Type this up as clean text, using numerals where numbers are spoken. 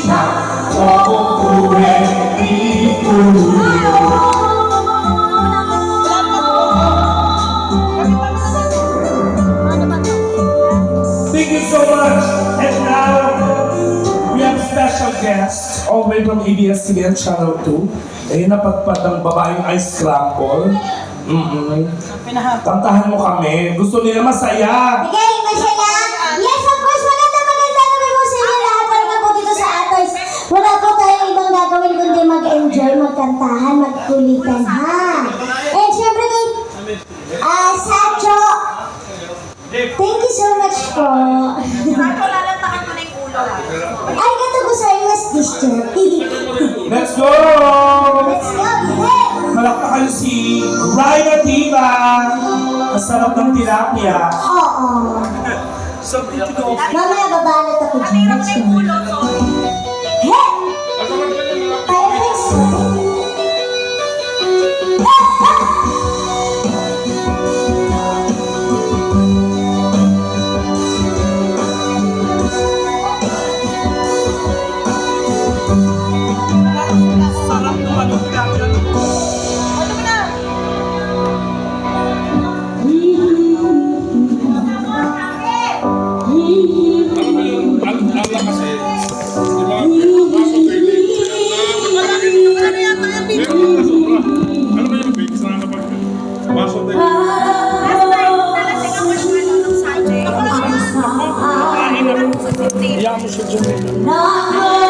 시간 저곡구에 이끌려. Thank you so much. And now, we have special guest all the way from ABS-CBN Channel 2. Eh, napadpad ng babaeng ice crumble. Kantahan mo kami. Gusto nila masaya. Sige, masaya. Yes, of course. Magandang gabi po sa inyo lahat. Welcome po dito sa Atoys. Wala po tayong ibang gagawin kundi mag-enjoy, magkantahan, magkulitan, ha? And syempre kay Sacho, thank you so much po. Sacho, lalantakan ko na yung ulo. Ay, gato ko sa iyo, mas disco. Let's go! Let's go, yeah! Malakpakan si Ryan Diva. Masarap ng tilapia. Oo. Mamaya babanat ako dyan. Hirap Let's na yung go. ulo. So, Hey! Pirates! sarap ng ano tilapia. Ano mo na? Ang kasi, di ba, baso daily, napakalakin yung Ano yata yung meron na sobra. Ano ba yung bakes na kapag baso daily? Last time, nalasing ako yung ano ng Sacho. Ako lang. Kain na rin. Iyan mo siya dyan. Nako!